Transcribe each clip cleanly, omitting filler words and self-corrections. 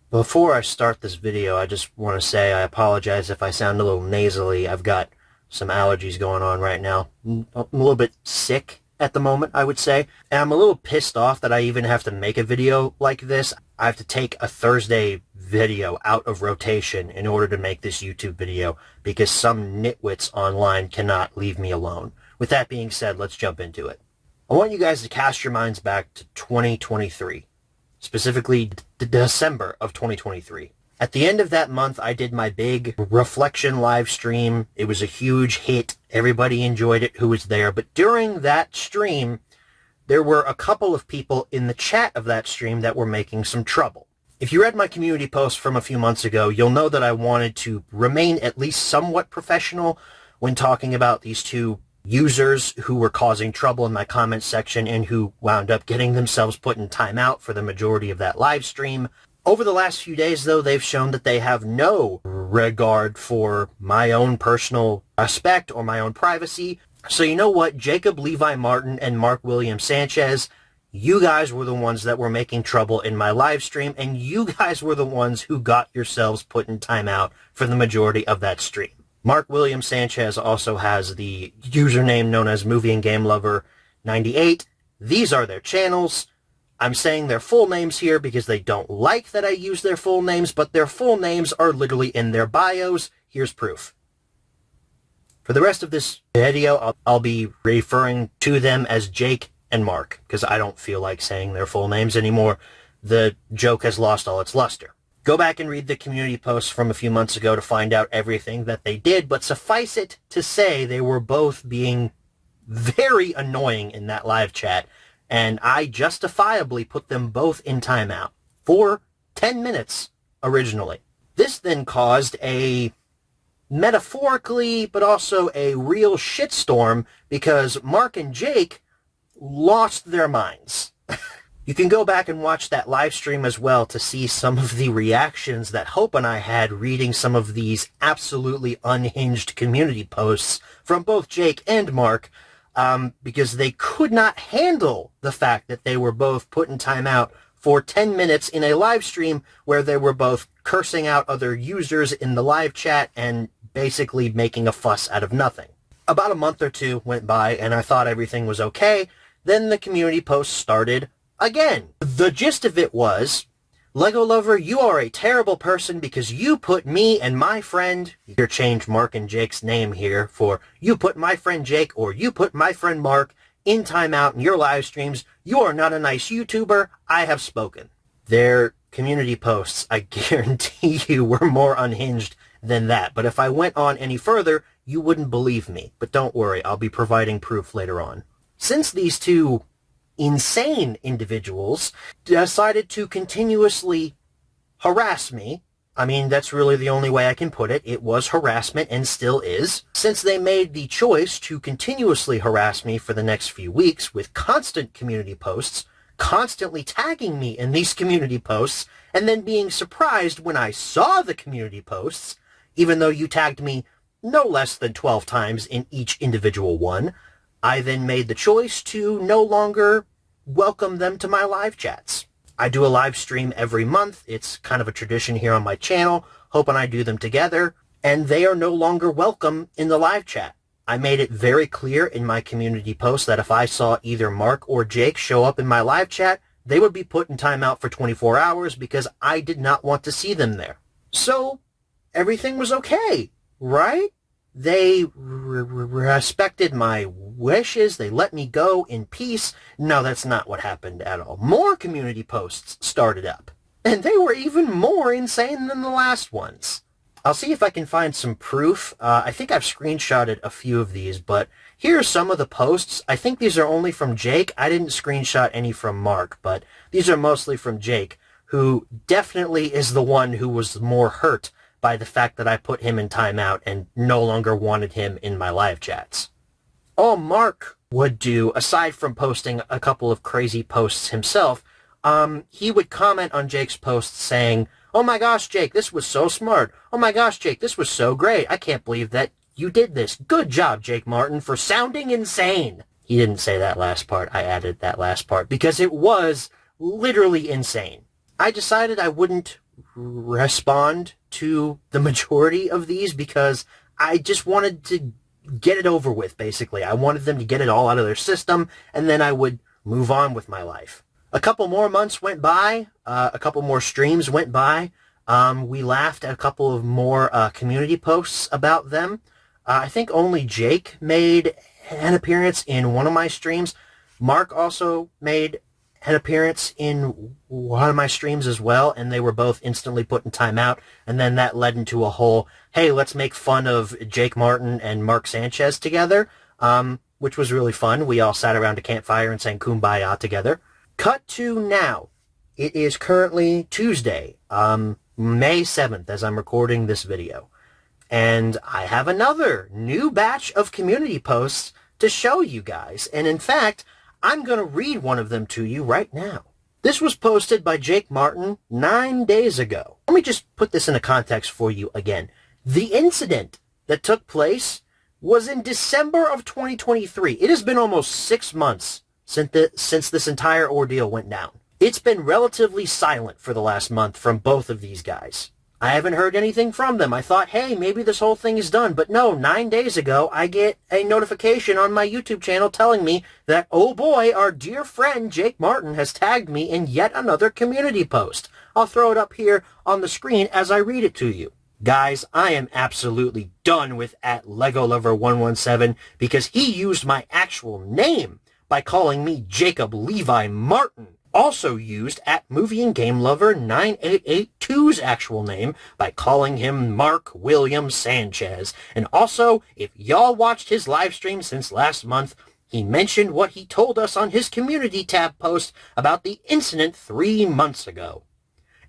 Before I start this video, I just want to say I apologize if I sound a little nasally. I've got some allergies going on right now. I'm a little bit sick at the moment, I would say. And I'm a little pissed off that I even have to make a video like this. I have to take a Thursday video out of rotation in order to make this YouTube video because some nitwits online cannot leave me alone. With that being said, let's jump into it. I want you guys to cast your minds back to 2023. Specifically December of 2023. At the end of that month, I did my big reflection live stream. It was a huge hit. Everybody enjoyed it who was there. But during that stream, there were a couple of people in the chat of that stream that were making some trouble. If you read my community post from a few months ago, you'll know that I wanted to remain at least somewhat professional when talking about these two users who were causing trouble in my comments section and who wound up getting themselves put in timeout for the majority of that live stream. Over the last few days, though, they've shown that they have no regard for my own personal respect or my own privacy. So you know what? Jacob Levi Martin and Mark William Sanchez, you guys were the ones that were making trouble in my live stream, and you guys were the ones who got yourselves put in timeout for the majority of that stream. Mark William Sanchez also has the username known as Movie and Game Lover 98. These are their channels. I'm saying their full names here because they don't like that I use their full names, but their full names are literally in their bios. Here's proof. For the rest of this video, I'll be referring to them as Jake and Mark because I don't feel like saying their full names anymore. The joke has lost all its luster. Go back and read the community posts from a few months ago to find out everything that they did, but suffice it to say they were both being very annoying in that live chat, and I justifiably put them both in timeout for 10 minutes originally. This then caused a metaphorically, but also a real shitstorm because Mark and Jake lost their minds. You can go back and watch that live stream as well to see some of the reactions that Hope and I had reading some of these absolutely unhinged community posts from both Jake and Mark because they could not handle the fact that they were both put in timeout for 10 minutes in a live stream where they were both cursing out other users in the live chat and basically making a fuss out of nothing. About a month or two went by and I thought everything was okay. Then the community posts started again. The gist of it was, Lego Lover, you are a terrible person because you put me and my friend, here change Mark and Jake's name here for you put my friend Jake or you put my friend Mark in timeout in your live streams. You are not a nice YouTuber. I have spoken. Their community posts, I guarantee you, were more unhinged than that. But if I went on any further, you wouldn't believe me. But don't worry, I'll be providing proof later on. Since these two insane individuals decided to continuously harass me. I mean, that's really the only way I can put it. It was harassment and still is. Since they made the choice to continuously harass me for the next few weeks with constant community posts, constantly tagging me in these community posts, and then being surprised when I saw the community posts, even though you tagged me no less than 12 times in each individual one, I then made the choice to no longer welcome them to my live chats. I do a live stream every month. It's kind of a tradition here on my channel. Hope and I do them together, and they are no longer welcome in the live chat. I made it very clear in my community post that if I saw either Mark or Jake show up in my live chat, they would be put in timeout for 24 hours because I did not want to see them there. So everything was okay, right? They respected my wishes. They let me go in peace. No, that's not what happened at all. More community posts started up, and they were even more insane than the last ones. I'll see if I can find some proof. I think I've screenshotted a few of these, but here are some of the posts. I think these are only from Jake. I didn't screenshot any from Mark, but these are mostly from Jake, who definitely is the one who was more hurt by the fact that I put him in timeout and no longer wanted him in my live chats. All Mark would do, aside from posting a couple of crazy posts himself, he would comment on Jake's posts saying, "Oh my gosh, Jake, this was so smart. Oh my gosh, Jake, this was so great. I can't believe that you did this. Good job, Jake Martin, for sounding insane." He didn't say that last part. I added that last part because it was literally insane. I decided I wouldn't respond to the majority of these because I just wanted to get it over with, basically. I wanted them to get it all out of their system, and then I would move on with my life. A couple more months went by, a couple more streams went by. We laughed at a couple of more community posts about them. I think only Jake made an appearance in one of my streams. Mark also made an appearance in one of my streams as well, and they were both instantly put in timeout, and then that led into a whole, hey, let's make fun of Jake Martin and Mark Sanchez together, which was really fun. We all sat around a campfire and sang Kumbaya together. Cut to now. It is currently Tuesday, May 7th, as I'm recording this video. And I have another new batch of community posts to show you guys. And in fact, I'm going to read one of them to you right now. This was posted by Jake Martin 9 days ago. Let me just put this into context for you again. The incident that took place was in December of 2023. It has been almost 6 months since this entire ordeal went down. It's been relatively silent for the last month from both of these guys. I haven't heard anything from them. I thought, hey, maybe this whole thing is done. But no, 9 days ago, I get a notification on my YouTube channel telling me that, oh boy, our dear friend Jake Martin has tagged me in yet another community post. I'll throw it up here on the screen as I read it to you. Guys, I am absolutely done with @LegoLover117 because he used my actual name by calling me Jacob Levi Martin. Also used @MovieAndGameLover9882's actual name by calling him Mark William Sanchez. And also, if y'all watched his live stream since last month, he mentioned what he told us on his community tab post about the incident 3 months ago.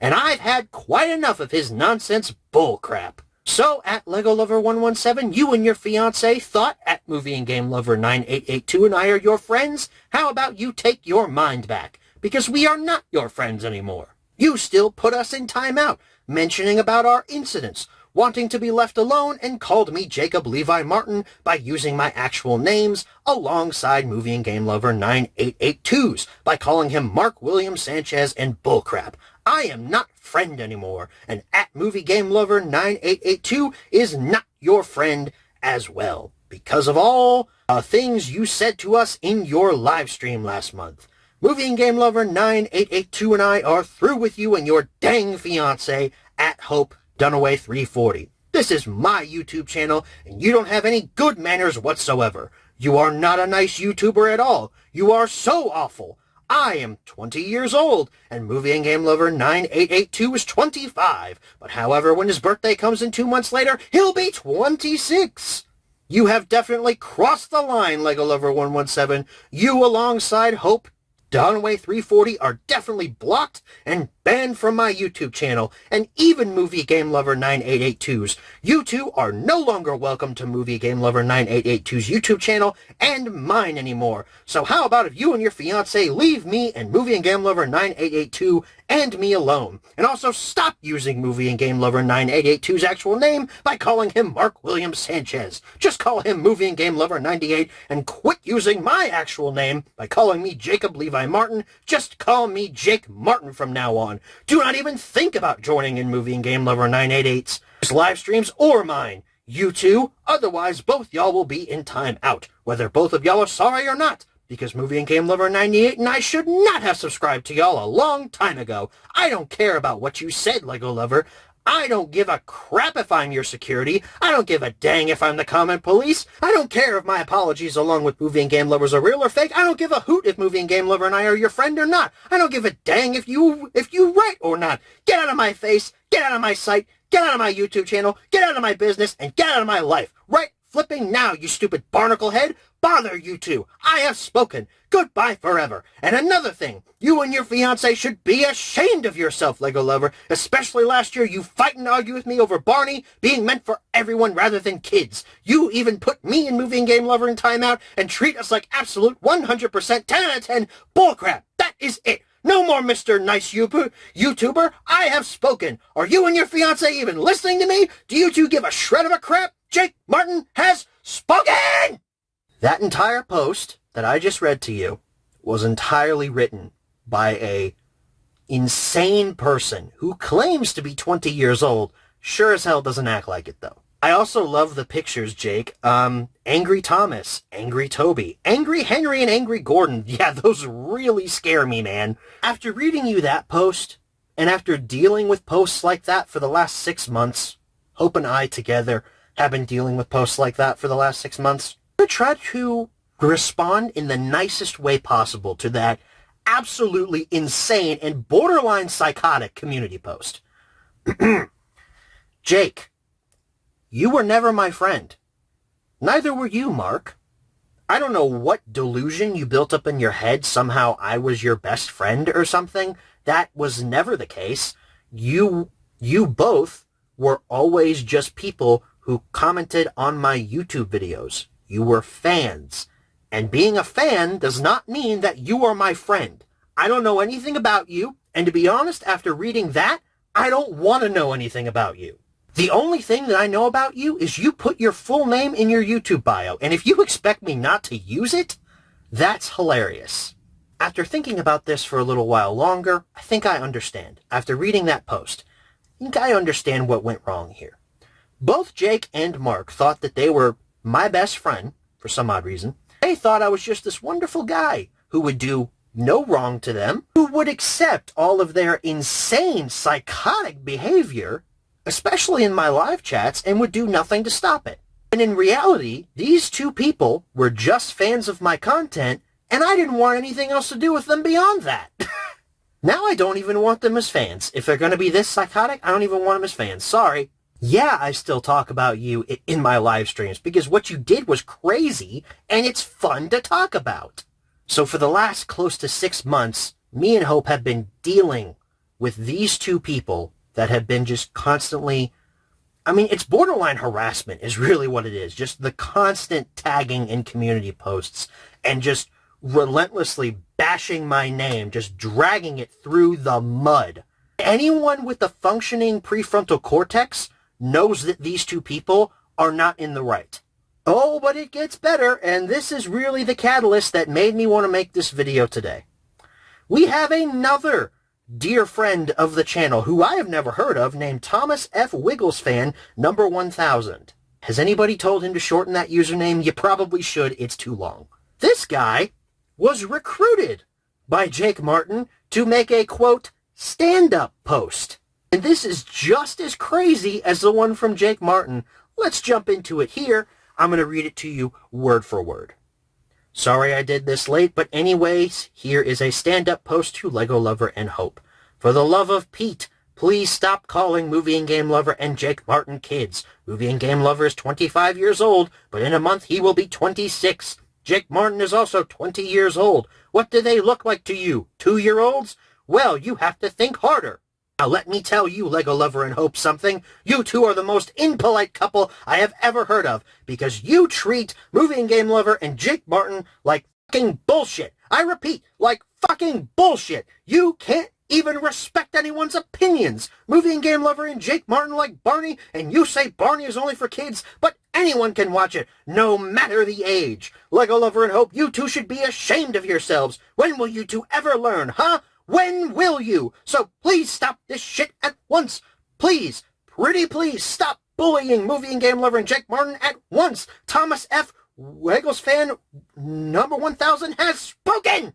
And I've had quite enough of his nonsense bullcrap. So, @LegoLover117, you and your fiancé thought @MovieAndGameLover9882 and I are your friends? How about you take your mind back? Because we are not your friends anymore. You still put us in timeout, mentioning about our incidents, wanting to be left alone, and called me Jacob Levi Martin by using my actual names alongside Movie and Game Lover 9882's by calling him Mark William Sanchez and bullcrap. I am not friend anymore, and @MovieGameLover9882 is not your friend as well, because of all things you said to us in your live stream last month. Movie and Game Lover 9882 and I are through with you and your dang fiancé @HopeDunaway340. This is my YouTube channel, and you don't have any good manners whatsoever. You are not a nice YouTuber at all. You are so awful. I am 20 years old, and Movie and Game Lover 9882 is 25. But however, when his birthday comes in 2 months later, he'll be 26. You have definitely crossed the line, LegoLover117. You alongside Hope Dunaway 340 are definitely blocked and banned from my YouTube channel, and even Movie Game Lover 9882's. You two are no longer welcome to Movie Game Lover 9882's YouTube channel and mine anymore. So how about if you and your fiancé leave me and Movie and Game Lover 9882 and me alone, and also stop using Movie and Game Lover 9882's actual name by calling him Mark William Sanchez. Just call him Movie and Game Lover 98 and quit using my actual name by calling me Jacob Levi Martin. Just call me Jake Martin from now on. Do not even think about joining in Movie and Game Lover 988's live streams or mine. You two, otherwise both y'all will be in time out, whether both of y'all are sorry or not. Because Movie and Game Lover 98 and I should not have subscribed to y'all a long time ago. I don't care about what you said, Lego Lover. I don't give a crap if I'm your security. I don't give a dang if I'm the comment police. I don't care if my apologies along with Movie and Game Lovers are real or fake. I don't give a hoot if Movie and Game Lover and I are your friend or not. I don't give a dang if you right or not. Get out of my face. Get out of my sight. Get out of my YouTube channel. Get out of my business and get out of my life. Right flipping now, you stupid barnacle head. Bother you two. I have spoken. Goodbye forever. And another thing, you and your fiancé should be ashamed of yourself, Lego Lover. Especially last year, you fight and argue with me over Barney being meant for everyone rather than kids. You even put me and Movie and Game Lover in timeout and treat us like absolute 100% 10 out of 10 bullcrap. That is it. No more Mr. Nice YouTuber. I have spoken. Are you and your fiancé even listening to me? Do you two give a shred of a crap? Jake Martin has spoken! That entire post that I just read to you was entirely written by a insane person who claims to be 20 years old sure as hell doesn't act like it, though. I also love the pictures, Jake. Angry Thomas, Angry Toby, Angry Henry, and Angry Gordon. Yeah, those really scare me, man. After reading you that post, and after dealing with posts like that for the last 6 months, Hope and I together have been dealing with posts like that for the last 6 months, I'm going to try to respond in the nicest way possible to that absolutely insane and borderline psychotic community post. Jake, you were never my friend. Neither were you, Mark. I don't know what delusion you built up in your head. Somehow I was your best friend or something. That was never the case. You both were always just people who commented on my YouTube videos. You were fans. And being a fan does not mean that you are my friend. I don't know anything about you. And to be honest, after reading that, I don't want to know anything about you. The only thing that I know about you is you put your full name in your YouTube bio, and if you expect me not to use it, that's hilarious. After thinking about this for a little while longer, I think I understand. After reading that post, I think I understand what went wrong here. Both Jake and Mark thought that they were my best friend, for some odd reason. They thought I was just this wonderful guy who would do no wrong to them, who would accept all of their insane, psychotic behavior, especially in my live chats, and would do nothing to stop it. And in reality, these two people were just fans of my content, and I didn't want anything else to do with them beyond that. Now I don't even want them as fans. If they're going to be this psychotic, I don't even want them as fans. Sorry. Yeah, I still talk about you in my live streams, because what you did was crazy, and it's fun to talk about. So for the last close to 6 months, me and Hope have been dealing with these two people that have been just constantly, I mean, it's borderline harassment is really what it is. Just the constant tagging in community posts and just relentlessly bashing my name, just dragging it through the mud. Anyone with a functioning prefrontal cortex knows that these two people are not in the right. Oh, but it gets better, and this is really the catalyst that made me want to make this video today. We have another dear friend of the channel who I have never heard of, named Thomas F. Wigglesfan number 1000. Has anybody told him to shorten that username? You probably should. It's too long. This guy was recruited by Jake Martin to make a, quote, stand-up post. And this is just as crazy as the one from Jake Martin. Let's jump into it here. I'm going to read it to you word for word. Sorry I did this late, but anyways, here is a stand-up post to Lego Lover and Hope. For the love of Pete, please stop calling Movie and Game Lover and Jake Martin kids. Movie and Game Lover is 25 years old, but in a month he will be 26. Jake Martin is also 20 years old. What do they look like to you? 2-year-olds? Well, you have to think harder. Now let me tell you, Lego Lover and Hope, something. You two are the most impolite couple I have ever heard of, because you treat Movie and Game Lover and Jake Martin like fucking bullshit. I repeat, like fucking bullshit. You can't even respect anyone's opinions. Movie and Game Lover and Jake Martin like Barney, and you say Barney is only for kids, but anyone can watch it, no matter the age. Lego Lover and Hope, you two should be ashamed of yourselves. When will you two ever learn, huh? When will you? So please stop this shit at once. Please, pretty please, stop bullying Movie and Game Lover and Jake Martin at once. Thomas F. Wigglesfan number 1000 has spoken.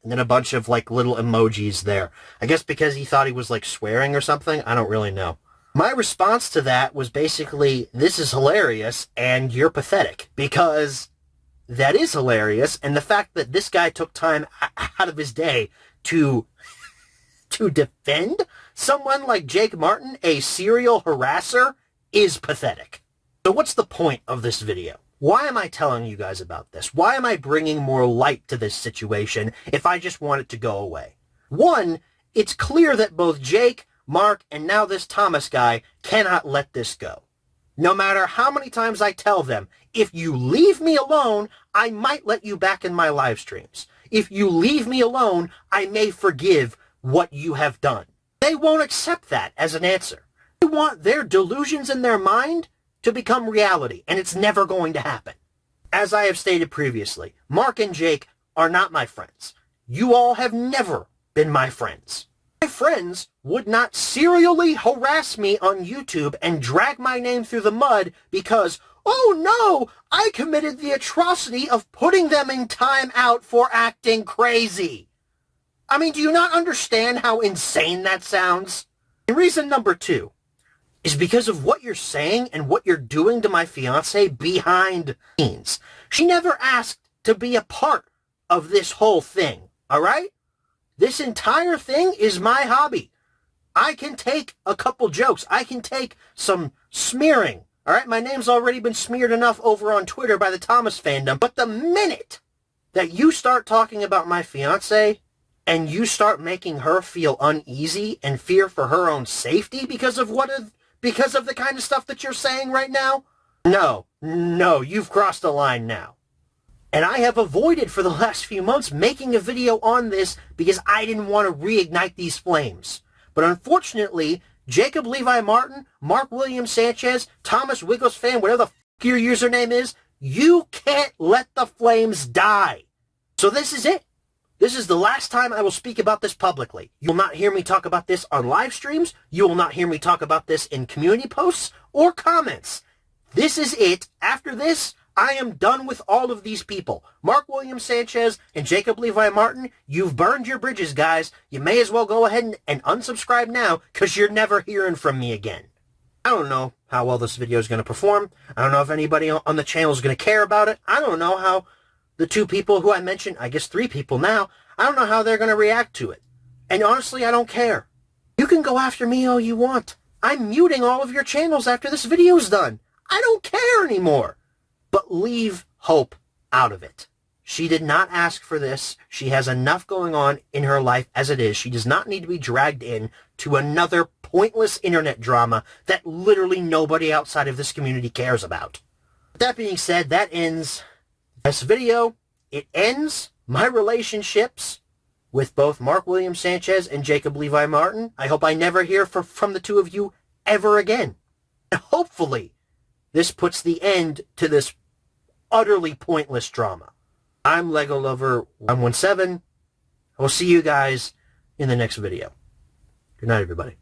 And then a bunch of like little emojis there. I guess because he thought he was like swearing or something. I don't really know. My response to that was basically, this is hilarious and you're pathetic, because that is hilarious. And the fact that this guy took time out of his day to defend someone like Jake Martin, a serial harasser, is pathetic. So what's the point of this video? Why am I telling you guys about this? Why am I bringing more light to this situation if I just want it to go away? One, it's clear that both Jake, Mark, and now this Thomas guy cannot let this go. No matter how many times I tell them, if you leave me alone, I might let you back in my live streams. If you leave me alone, I may forgive what you have done. They won't accept that as an answer. They want their delusions in their mind to become reality, and it's never going to happen. As I have stated previously, Mark and Jake are not my friends. You all have never been my friends. My friends would not serially harass me on YouTube and drag my name through the mud because, oh no, I committed the atrocity of putting them in time out for acting crazy. I mean, do you not understand how insane that sounds? And reason number 2 is because of what you're saying and what you're doing to my fiance behind the scenes. She never asked to be a part of this whole thing, all right? This entire thing is my hobby. I can take a couple jokes. I can take some smearing, all right? My name's already been smeared enough over on Twitter by the Thomas fandom, but the minute that you start talking about my fiance and you start making her feel uneasy and fear for her own safety because of the kind of stuff that you're saying right now, no, you've crossed the line now. And I have avoided for the last few months making a video on this because I didn't want to reignite these flames. But unfortunately, Jacob Levi Martin, Mark William Sanchez, Thomas Wiggles fan, whatever the f*** your username is, you can't let the flames die. So this is it. This is the last time I will speak about this publicly. You will not hear me talk about this on live streams. You will not hear me talk about this in community posts or comments. This is it. After this, I am done with all of these people. Mark William Sanchez and Jacob Levi Martin, you've burned your bridges, guys. You may as well go ahead and unsubscribe now because you're never hearing from me again. I don't know how well this video is going to perform. I don't know if anybody on the channel is going to care about it. I don't know how the 2 people who I mentioned, I guess 3 people now, I don't know how they're going to react to it. And honestly, I don't care. You can go after me all you want. I'm muting all of your channels after this video's done. I don't care anymore. But leave Hope out of it. She did not ask for this. She has enough going on in her life as it is. She does not need to be dragged in to another pointless internet drama that literally nobody outside of this community cares about. With that being said, that ends this video. It ends my relationships with both Mark William Sanchez and Jacob Levi Martin. I hope I never hear from the 2 of you ever again. And hopefully, this puts the end to this utterly pointless drama. I'm Lego Lover 117. I will see you guys in the next video. Good night, everybody.